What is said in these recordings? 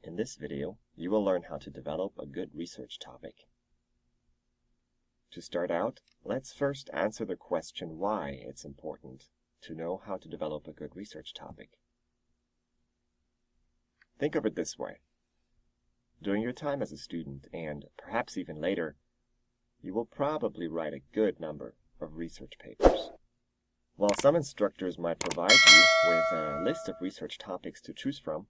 In this video, you will learn how to develop a good research topic. To start out, let's first answer the question why it's important to know how to develop a good research topic. Think of it this way. During your time as a student, and perhaps even later, you will probably write a good number of research papers. While some instructors might provide you with a list of research topics to choose from,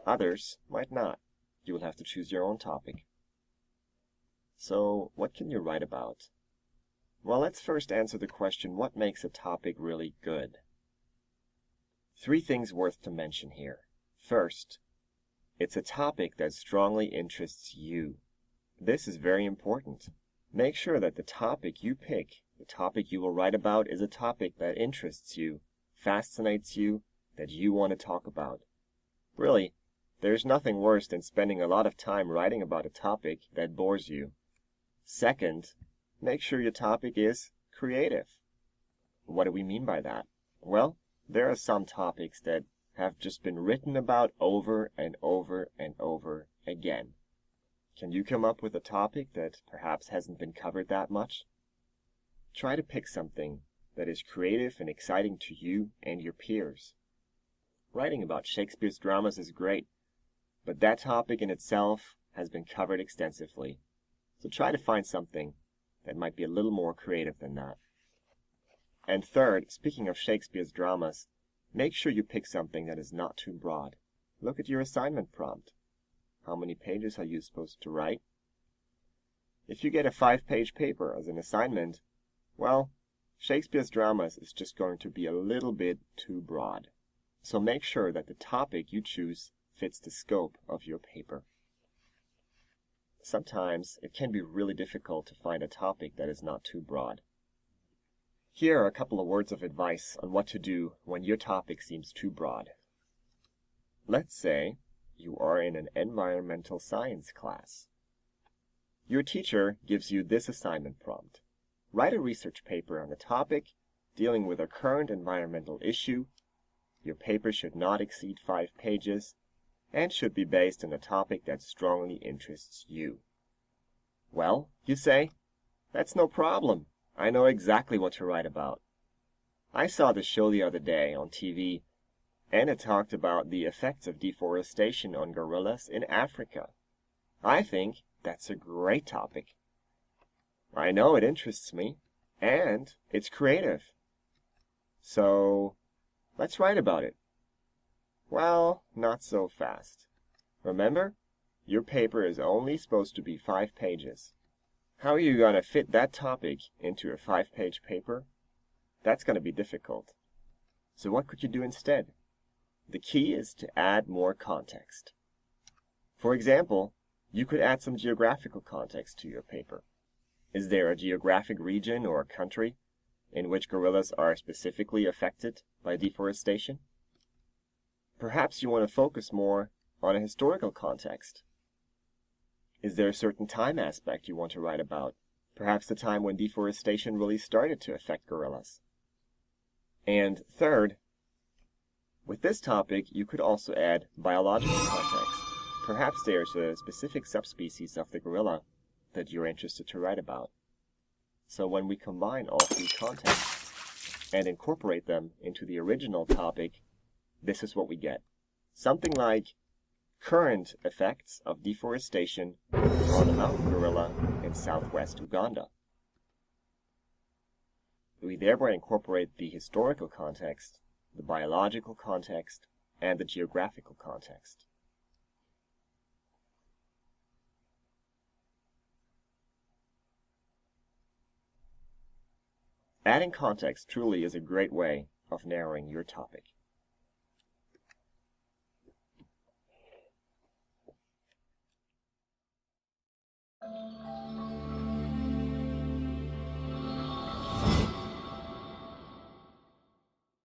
others might not. You will have to choose your own topic. So, what can you write about? Well, let's first answer the question, what makes a topic really good? 3 things worth to mention here. First, it's a topic that strongly interests you. This is very important. Make sure that the topic you pick, the topic you will write about, is a topic that interests you, fascinates you, that you want to talk about. Really, there's nothing worse than spending a lot of time writing about a topic that bores you. Second, make sure your topic is creative. What do we mean by that? Well, there are some topics that have just been written about over and over and over again. Can you come up with a topic that perhaps hasn't been covered that much? Try to pick something that is creative and exciting to you and your peers. Writing about Shakespeare's dramas is great, but that topic in itself has been covered extensively. So try to find something that might be a little more creative than that. And third, speaking of Shakespeare's dramas, make sure you pick something that is not too broad. Look at your assignment prompt. How many pages are you supposed to write? If you get a 5-page paper as an assignment, well, Shakespeare's dramas is just going to be a little bit too broad. So make sure that the topic you choose fits the scope of your paper. Sometimes it can be really difficult to find a topic that is not too broad. Here are a couple of words of advice on what to do when your topic seems too broad. Let's say you are in an environmental science class. Your teacher gives you this assignment prompt. Write a research paper on a topic dealing with a current environmental issue. Your paper should not exceed 5 pages and should be based on a topic that strongly interests you. Well, you say, that's no problem. I know exactly what to write about. I saw the show the other day on TV, and it talked about the effects of deforestation on gorillas in Africa. I think that's a great topic. I know it interests me, and it's creative. So, let's write about it. Well, not so fast. Remember, your paper is only supposed to be 5 pages. How are you going to fit that topic into a 5-page paper? That's going to be difficult. So what could you do instead? The key is to add more context. For example, you could add some geographical context to your paper. Is there a geographic region or country in which gorillas are specifically affected by deforestation? Perhaps you want to focus more on a historical context. Is there a certain time aspect you want to write about? Perhaps the time when deforestation really started to affect gorillas. And third, with this topic, you could also add biological context. Perhaps there's a specific subspecies of the gorilla that you're interested to write about. So when we combine all 3 contexts and incorporate them into the original topic, this is what we get. Something like current effects of deforestation on the mountain gorilla in southwest Uganda. We thereby incorporate the historical context, the biological context, and the geographical context. Adding context truly is a great way of narrowing your topic.